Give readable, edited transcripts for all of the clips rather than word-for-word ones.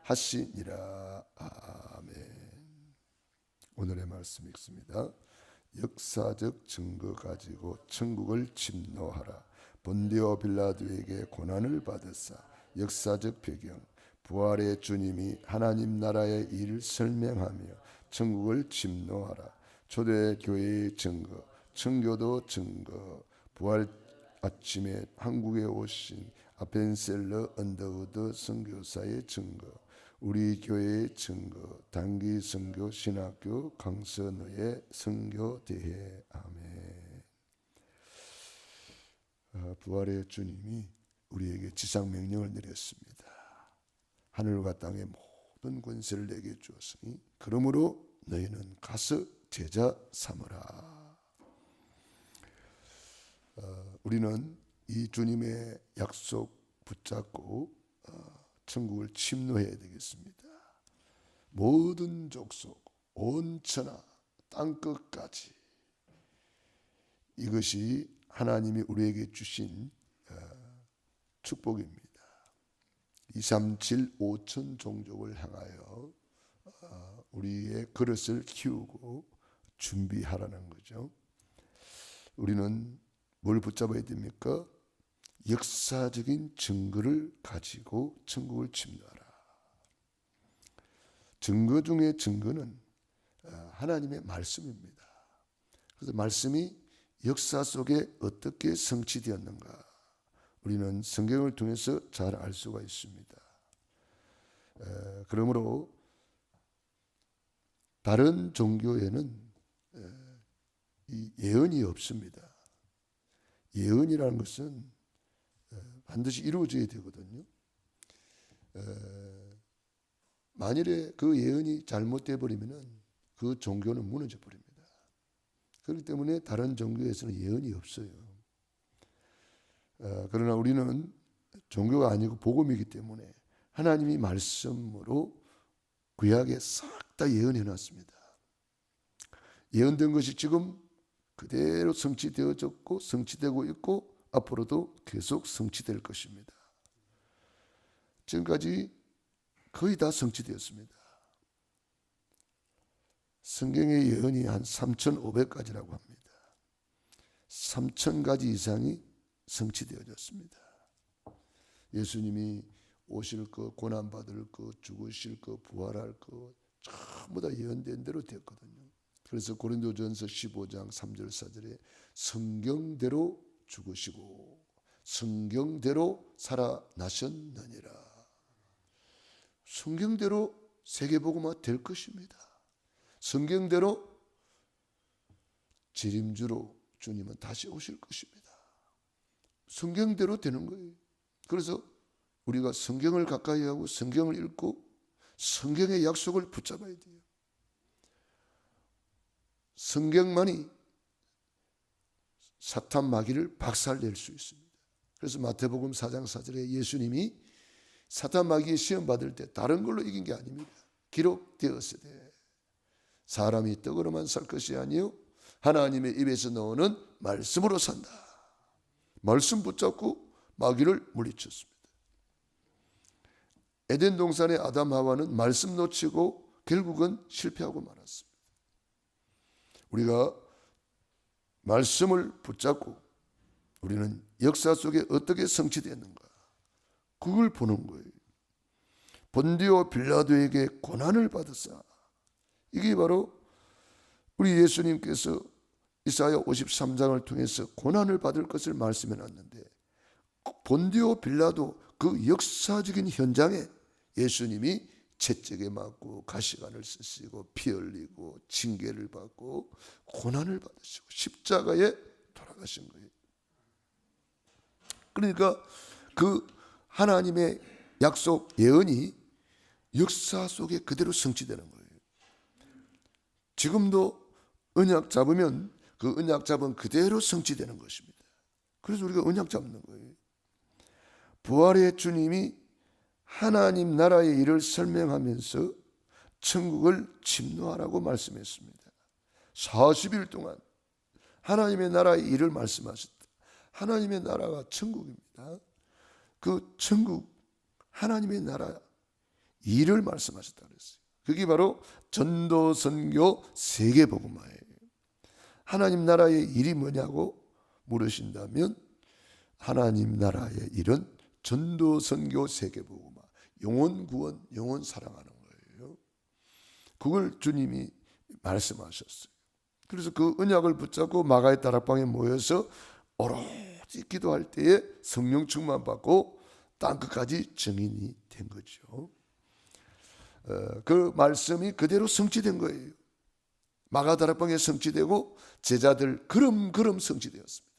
하시니라. 아멘. 오늘의 말씀 읽습니다. 역사적 증거 가지고 천국을 침노하라. 본디오 빌라도에게 고난을 받으사. 역사적 배경, 부활의 주님이 하나님 나라의 일을 설명하며 천국을 침노하라. 초대교회의 증거, 청교도 증거, 부활 아침에 한국에 오신 아펜셀러 언더우드 선교사의 증거, 우리 교회의 증거, 단기 선교 신학교 강선우의 선교대회. 아멘. 부활의 주님이 우리에게 지상 명령을 내렸습니다. 하늘과 땅의 모든 권세를 내게 주었으니 그러므로 너희는 가서 제자 삼으라. 우리는 이 주님의 약속 붙잡고 천국을 침노해야 되겠습니다. 모든 족속, 온 천하, 땅끝까지, 이것이 하나님이 우리에게 주신 축복입니다. 237 5천 종족을 향하여 우리의 그릇을 키우고 준비하라는 거죠. 우리는 뭘 붙잡아야 됩니까? 역사적인 증거를 가지고 천국을 침노하라. 증거 중에 증거는 하나님의 말씀입니다. 그래서 말씀이 역사 속에 어떻게 성취되었는가, 우리는 성경을 통해서 잘 알 수가 있습니다. 그러므로 다른 종교에는 이 예언이 없습니다. 예언이라는 것은 반드시 이루어져야 되거든요. 만일에 그 예언이 잘못되어 버리면 그 종교는 무너져 버립니다. 그렇기 때문에 다른 종교에서는 예언이 없어요. 그러나 우리는 종교가 아니고 복음이기 때문에 하나님이 말씀으로 구약에 싹 다 예언해 놨습니다. 예언된 것이 지금 그대로 성취되어졌고 성취되고 있고 앞으로도 계속 성취될 것입니다. 지금까지 거의 다 성취되었습니다. 성경의 예언이 한 3,500가지라고 합니다. 3,000가지 이상이 성취되어졌습니다. 예수님이 오실 것, 고난받을 것, 죽으실 것, 부활할 것 전부 다 예언된 대로 됐거든요. 그래서 고린도전서 15장 3절 4절에 성경대로 죽으시고 성경대로 살아나셨느니라. 성경대로 세계복음화 될 것입니다. 성경대로 재림주로 주님은 다시 오실 것입니다. 성경대로 되는 거예요. 그래서 우리가 성경을 가까이 하고 성경을 읽고 성경의 약속을 붙잡아야 돼요. 성경만이 사탄 마귀를 박살낼 수 있습니다. 그래서 마태복음 4장 4절에 예수님이 사탄 마귀의 시험 받을 때 다른 걸로 이긴 게 아닙니다. 기록되었으되 사람이 떡으로만 살 것이 아니요 하나님의 입에서 나오는 말씀으로 산다. 말씀 붙잡고 마귀를 물리쳤습니다. 에덴 동산의 아담 하와는 말씀 놓치고 결국은 실패하고 말았습니다. 우리가 말씀을 붙잡고 우리는 역사 속에 어떻게 성취되었는가, 그걸 보는 거예요. 본디오 빌라도에게 고난을 받으사. 이게 바로 우리 예수님께서 이사야 53장을 통해서 고난을 받을 것을 말씀해 놨는데, 본디오 빌라도 그 역사적인 현장에 예수님이 채찍에 맞고 가시관을 쓰시고 피 흘리고 징계를 받고 고난을 받으시고 십자가에 돌아가신 거예요. 그러니까 그 하나님의 약속 예언이 역사 속에 그대로 성취되는 거예요. 지금도 언약 잡으면 그 언약 잡은 그대로 성취되는 것입니다. 그래서 우리가 언약 잡는 거예요. 부활의 주님이 하나님 나라의 일을 설명하면서 천국을 침노하라고 말씀했습니다. 40일 동안 하나님의 나라의 일을 말씀하셨다. 하나님의 나라가 천국입니다. 그 천국, 하나님의 나라, 일을 말씀하셨다 그랬어요. 그게 바로 전도, 선교, 세계복음화예요. 하나님 나라의 일이 뭐냐고 물으신다면 하나님 나라의 일은 전도, 선교, 세계복음화, 영혼 구원, 영혼 사랑하는 거예요. 그걸 주님이 말씀하셨어요. 그래서 그 언약을 붙잡고 마가의 다락방에 모여서 오로지 기도할 때에 성령 충만 받고 땅끝까지 증인이 된 거죠. 그 말씀이 그대로 성취된 거예요. 마가 다락방에 성취되고 제자들 그럼 성취되었습니다.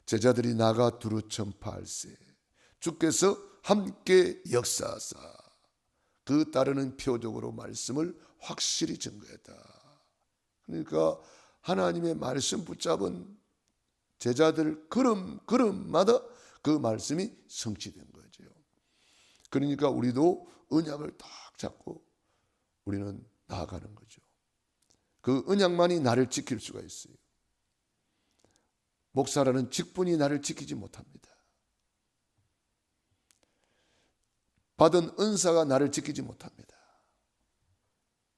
제자들이 나가 두루 전파할세 주께서 함께 역사하사 그 따르는 표적으로 말씀을 확실히 증거했다. 그러니까 하나님의 말씀 붙잡은 제자들 걸음마다 그 말씀이 성취된 거죠. 그러니까 우리도 언약을 딱 잡고 우리는 나아가는 거죠. 그 언약만이 나를 지킬 수가 있어요. 목사라는 직분이 나를 지키지 못합니다. 받은 은사가 나를 지키지 못합니다.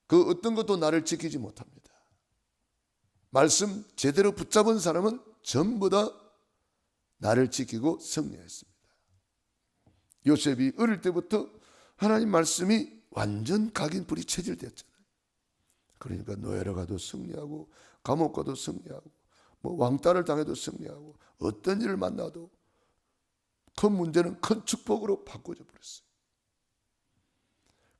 그 어떤 것도 나를 지키지 못합니다. 말씀 제대로 붙잡은 사람은 전부 다 나를 지키고 승리했습니다. 요셉이 어릴 때부터 하나님 말씀이 완전 각인불이 체질되었잖아요. 그러니까 노예로 가도 승리하고 감옥 가도 승리하고 왕따를 당해도 승리하고 어떤 일을 만나도 큰 문제는 큰 축복으로 바꿔져 버렸어요.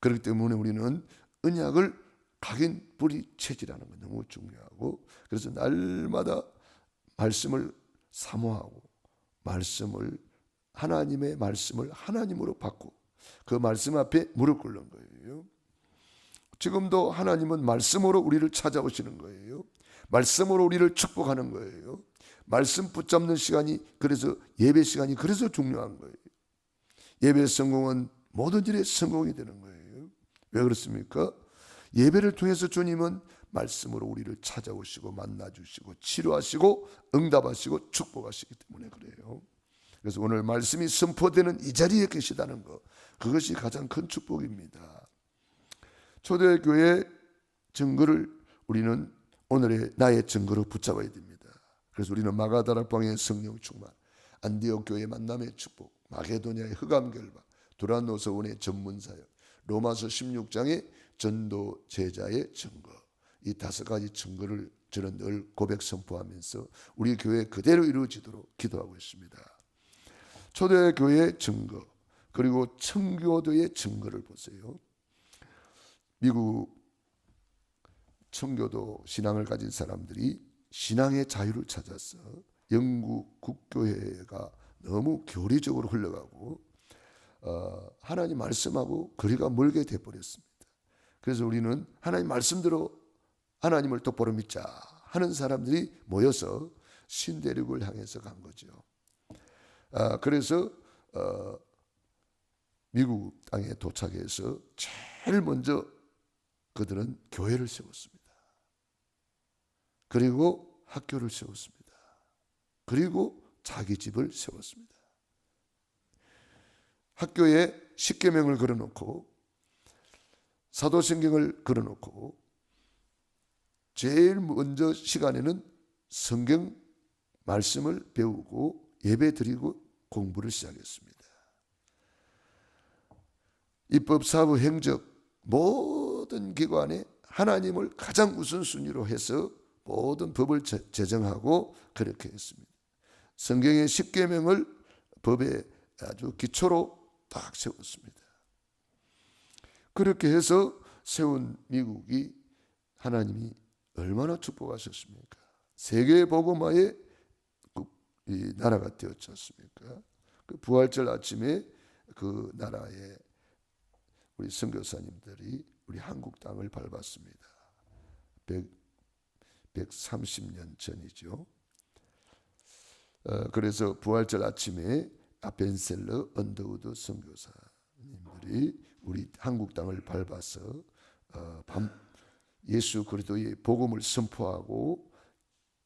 그렇기 때문에 우리는 언약을 각인불이 체질하는 건 너무 중요하고 그래서 날마다 말씀을 사모하고 하나님의 말씀을 하나님으로 받고 그 말씀 앞에 무릎 꿇는 거예요. 지금도 하나님은 말씀으로 우리를 찾아오시는 거예요. 말씀으로 우리를 축복하는 거예요. 말씀 붙잡는 시간이 그래서 예배 시간이 그래서 중요한 거예요. 예배 성공은 모든 일에 성공이 되는 거예요. 왜 그렇습니까? 예배를 통해서 주님은 말씀으로 우리를 찾아오시고 만나주시고 치료하시고 응답하시고 축복하시기 때문에 그래요. 그래서 오늘 말씀이 선포되는 이 자리에 계시다는 것, 그것이 가장 큰 축복입니다. 초대교회 증거를 우리는 오늘의 나의 증거로 붙잡아야 됩니다. 그래서 우리는 마가다락방의 성령 충만, 안디옥 교회 만남의 축복, 마게도냐의 흑암 결박, 두란노서원의 전문사역, 로마서 16장의 전도 제자의 증거, 이 5가지 증거를 저는 늘 고백 선포하면서 우리 교회 그대로 이루어지도록 기도하고 있습니다. 초대교회의 증거 그리고 청교도의 증거를 보세요. 미국 청교도 신앙을 가진 사람들이 신앙의 자유를 찾아서 영국 국교회가 너무 교리적으로 흘러가고 하나님 말씀하고 거리가 멀게 돼버렸습니다. 그래서 우리는 하나님 말씀대로 하나님을 똑바로 믿자 하는 사람들이 모여서 신대륙을 향해서 간 거죠. 그래서 미국 땅에 도착해서 제일 먼저 그들은 교회를 세웠습니다. 그리고 학교를 세웠습니다. 그리고 자기 집을 세웠습니다. 학교에 십계명을 걸어놓고 사도신경을 걸어놓고 제일 먼저 시간에는 성경 말씀을 배우고 예배 드리고 공부를 시작했습니다. 입법, 사법, 행정 모든 기관에 하나님을 가장 우선순위로 해서 모든 법을 제정하고 그렇게 했습니다. 성경의 십계명을 법의 아주 기초로 딱 세웠습니다. 그렇게 해서 세운 미국이 하나님이 얼마나 축복하셨습니까? 세계 복음화의 이 나라가 되었지 않습니까? 그 부활절 아침에 그 나라에 우리 선교사님들이 우리 한국 땅을 밟았습니다. 130년 전이죠. 그래서 부활절 아침에 아펜셀러 언더우드 선교사님들이 우리 한국 땅을 밟아서 예수 그리스도의 복음을 선포하고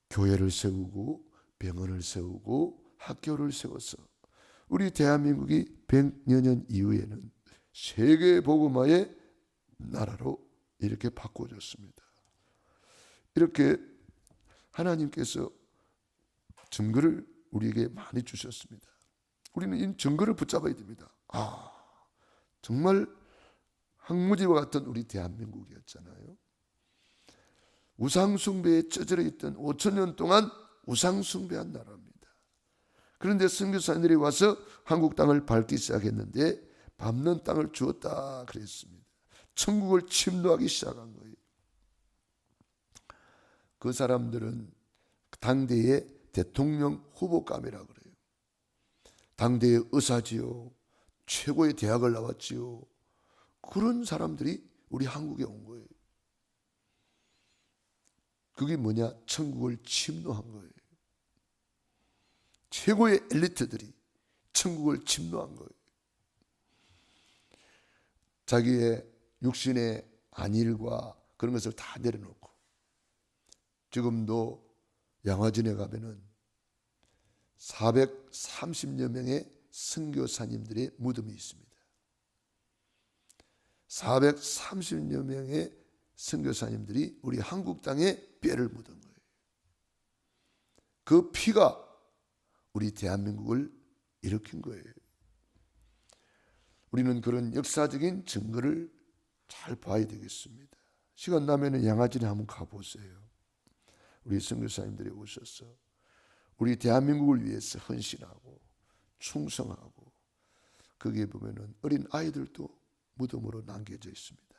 교회를 세우고 병원을 세우고 학교를 세워서 우리 대한민국이 100여 년 이후에는 세계 복음화의 나라로 이렇게 바꿔줬습니다. 이렇게 하나님께서 증거를 우리에게 많이 주셨습니다. 우리는 이 증거를 붙잡아야 됩니다. 정말 황무지와 같은 우리 대한민국이었잖아요. 우상숭배에 쩌들어 있던 5,000년 동안 우상숭배한 나라입니다. 그런데 선교사님들이 와서 한국 땅을 밟기 시작했는데 밟는 땅을 주었다 그랬습니다. 천국을 침노하기 시작한 거예요. 그 사람들은 당대의 대통령 후보감이라고 그래요. 당대의 의사지요. 최고의 대학을 나왔지요. 그런 사람들이 우리 한국에 온 거예요. 그게 뭐냐? 천국을 침노한 거예요. 최고의 엘리트들이 천국을 침노한 거예요. 자기의 육신의 안일과 그런 것을 다 내려놓고 지금도 양화진에 가면은 430여 명의 선교사님들의 무덤이 있습니다. 430여 명의 선교사님들이 우리 한국 땅에 뼈를 묻은 거예요. 그 피가 우리 대한민국을 일으킨 거예요. 우리는 그런 역사적인 증거를 잘 봐야 되겠습니다. 시간 나면 양화진에 한번 가보세요. 우리 선교사님들이 오셔서 우리 대한민국을 위해서 헌신하고 충성하고 거기에 보면은 어린 아이들도 무덤으로 남겨져 있습니다.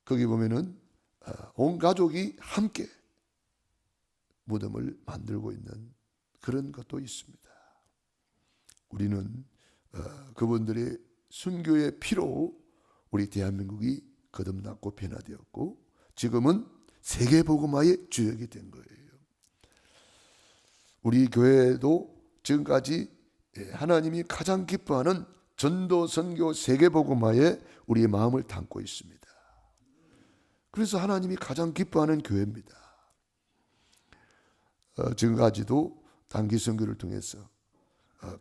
거기 보면은 온 가족이 함께 무덤을 만들고 있는 그런 것도 있습니다. 우리는 그분들의 순교의 피로 우리 대한민국이 거듭났고 변화되었고 지금은 세계복음화의 주역이 된 거예요. 우리 교회도 지금까지 하나님이 가장 기뻐하는 전도, 선교, 세계복음화에 우리의 마음을 담고 있습니다. 그래서 하나님이 가장 기뻐하는 교회입니다. 지금까지도 단기 선교를 통해서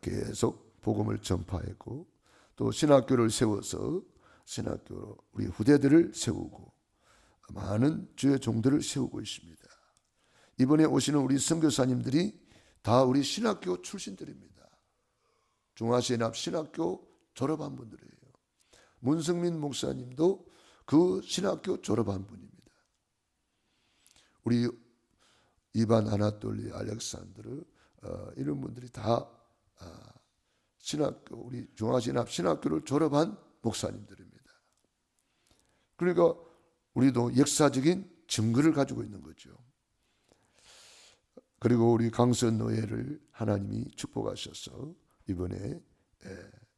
계속 복음을 전파했고 또 신학교를 세워서 신학교로 우리 후대들을 세우고 많은 주의 종들을 세우고 있습니다. 이번에 오시는 우리 선교사님들이 다 우리 신학교 출신들입니다. 중화신합 신학교 졸업한 분들이에요. 문성민 목사님도 그 신학교 졸업한 분입니다. 우리 이반 아나톨리 알렉산드르 이런 분들이 다 신학교 우리 중화신합 신학교를 졸업한 목사님들입니다. 그러니까 우리도 역사적인 증거를 가지고 있는 거죠. 그리고 우리 강선 노예를 하나님이 축복하셔서 이번에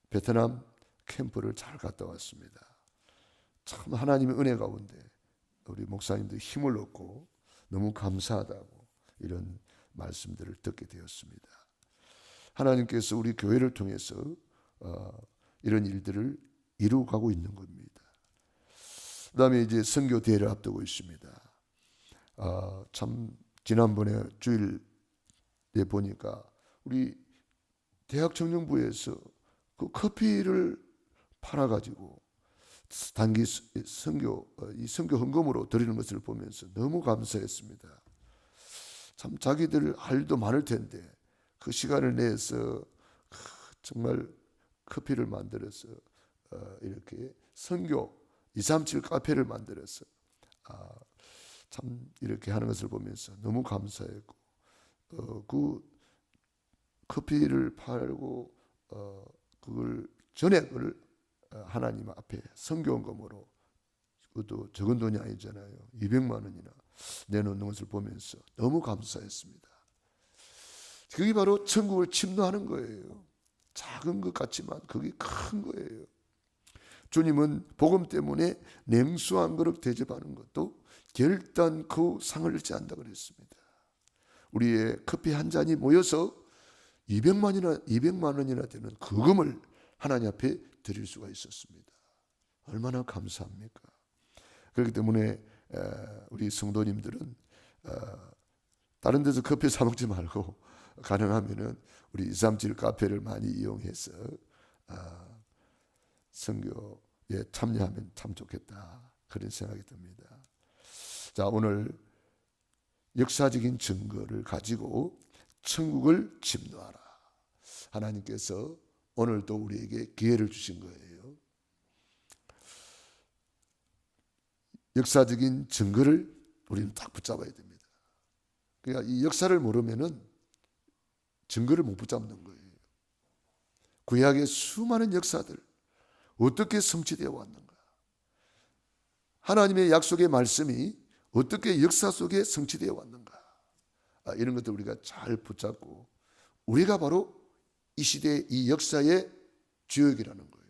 베트남 캠프를 잘 갔다 왔습니다. 참 하나님의 은혜 가운데 우리 목사님들 힘을 얻고 너무 감사하다고 이런 말씀들을 듣게 되었습니다. 하나님께서 우리 교회를 통해서 이런 일들을 이루어가고 있는 겁니다. 그 다음에 이제 선교 대회를 앞두고 있습니다. 참 지난번에 주일에 보니까 우리 대학 청년부에서 그 커피를 팔아가지고 단기 선교 이 선교 헌금으로 드리는 것을 보면서 너무 감사했습니다. 참 자기들 할 일도 많을 텐데 그 시간을 내서 정말 커피를 만들어서 이렇게 선교 237 카페를 만들어서 참 이렇게 하는 것을 보면서 너무 감사했고 그 커피를 팔고 그걸 전액을 하나님 앞에 선교헌금으로 그것도 적은 돈이 아니잖아요. 200만 원이나 내놓는 것을 보면서 너무 감사했습니다. 그게 바로 천국을 침노하는 거예요. 작은 것 같지만 그게 큰 거예요. 주님은 복음 때문에 냉수 한 그릇 대접하는 것도 결단코 상을 잃지 않는다 그랬습니다. 우리의 커피 한 잔이 모여서 200만 원이나 되는 거금을 하나님 앞에 드릴 수가 있었습니다. 얼마나 감사합니까? 그렇기 때문에 우리 성도님들은 다른 데서 커피 사 먹지 말고 가능하면은 우리 237 카페를 많이 이용해서 선교에 참여하면 참 좋겠다, 그런 생각이 듭니다. 자, 오늘 역사적인 증거를 가지고 천국을 침노하라. 하나님께서 오늘도 우리에게 기회를 주신 거예요. 역사적인 증거를 우리는 딱 붙잡아야 됩니다. 그러니까 이 역사를 모르면은 증거를 못 붙잡는 거예요. 구약의 수많은 역사들 어떻게 성취되어 왔는가? 하나님의 약속의 말씀이 어떻게 역사 속에 성취되어 왔는가? 이런 것들 우리가 잘 붙잡고, 우리가 바로 이 시대의 이 역사의 주역이라는 거예요.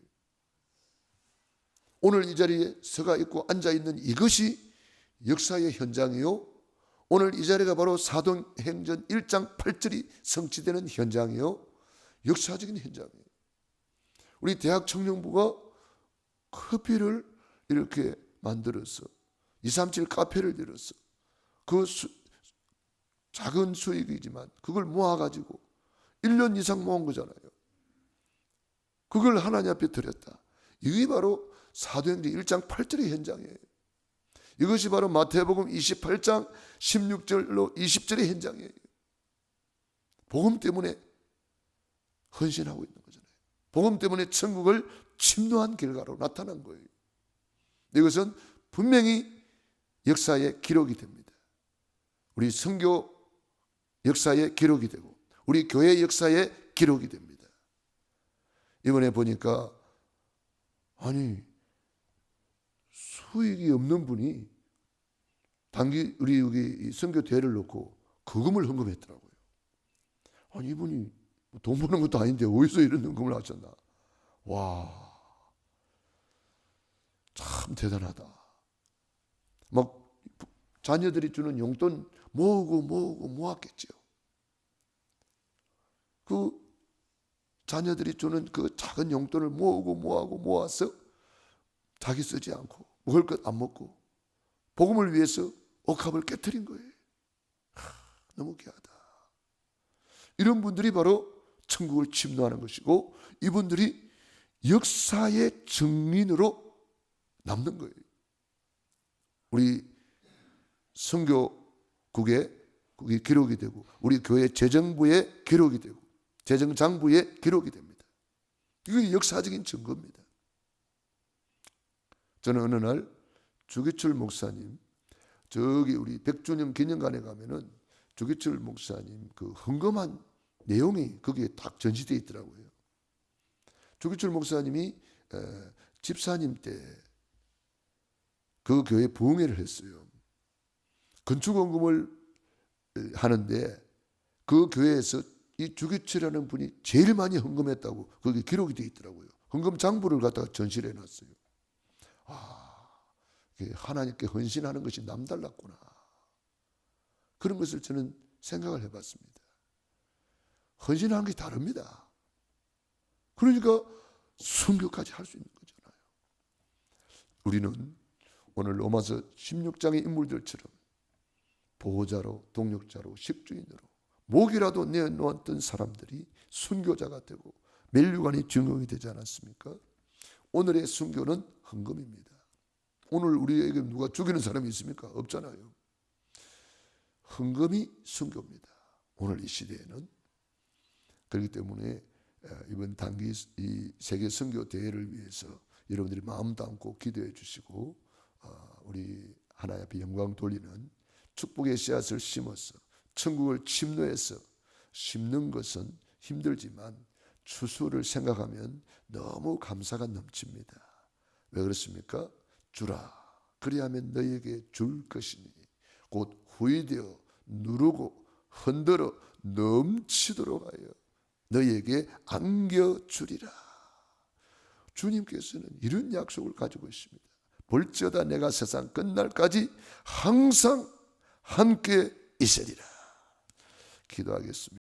오늘 이 자리에 서가 있고 앉아 있는 이것이 역사의 현장이요, 오늘 이 자리가 바로 사도행전 1장 8절이 성취되는 현장이요, 역사적인 현장이에요. 우리 대학 청년부가 커피를 이렇게 만들어서 237 카페를 열어서 작은 수익이지만 그걸 모아가지고 1년 이상 모은 거잖아요. 그걸 하나님 앞에 드렸다. 이게 바로 사도행전 1장 8절의 현장이에요. 이것이 바로 마태복음 28장 16절로 20절의 현장이에요. 복음 때문에 헌신하고 있는 거잖아요. 복음 때문에 천국을 침노한 결과로 나타난 거예요. 이것은 분명히 역사의 기록이 됩니다. 우리 선교 역사의 기록이 되고 우리 교회 역사의 기록이 됩니다. 이번에 보니까 아니 수익이 없는 분이 단기 우리 여기 선교 대회를 놓고 거금을 헌금했더라고요. 아니 이분이 돈 버는 것도 아닌데 어디서 이런 헌금을 하셨나? 와, 참 대단하다. 막 자녀들이 주는 용돈 모으고 모았겠죠. 그 자녀들이 주는 그 작은 용돈을 모아서 자기 쓰지 않고 먹을 것 안 먹고 복음을 위해서 억압을 깨트린 거예요. 너무 귀하다. 이런 분들이 바로 천국을 침노하는 것이고, 이분들이 역사의 증인으로 남는 거예요. 우리 선교국에 그게 기록이 되고, 우리 교회 재정부에 기록이 되고, 재정장부에 기록이 됩니다. 이게 역사적인 증거입니다. 저는 어느 날 주기철 목사님, 저기 우리 100주년 기념관에 가면은 주기철 목사님 그 헌금한 내용이 거기에 딱 전시되어 있더라고요. 주기철 목사님이 집사님 때 그 교회 부흥회를 했어요. 건축헌금을 하는데 그 교회에서 이 주기철이라는 분이 제일 많이 헌금했다고 거기 기록이 되어 있더라고요. 헌금 장부를 갖다가 전시를 해놨어요. 하나님께 헌신하는 것이 남달랐구나. 그런 것을 저는 생각을 해봤습니다. 헌신하는 게 다릅니다. 그러니까 순교까지 할 수 있는 거잖아요. 우리는 오늘 로마서 16장의 인물들처럼 보호자로, 동력자로, 식주인으로 목이라도 내놓았던 사람들이 순교자가 되고 멸류관이 증언이 되지 않았습니까? 오늘의 순교는 헌금입니다. 오늘 우리에게 누가 죽이는 사람이 있습니까? 없잖아요. 헌금이 순교입니다. 오늘 이 시대에는. 그렇기 때문에 이번 단기 이 세계 선교 대회를 위해서 여러분들이 마음 담고 기도해 주시고, 우리 하나님 앞에 영광 돌리는 축복의 씨앗을 심어서 천국을 침노해서 심는 것은 힘들지만 추수를 생각하면 너무 감사가 넘칩니다. 왜 그렇습니까? 주라, 그리하면 너희에게 줄 것이니 곧 후이되어 누르고 흔들어 넘치도록 하여 너희에게 안겨주리라. 주님께서는 이런 약속을 가지고 있습니다. 볼지어다 내가 세상 끝날까지 항상 함께 있으리라. 기도하겠습니다.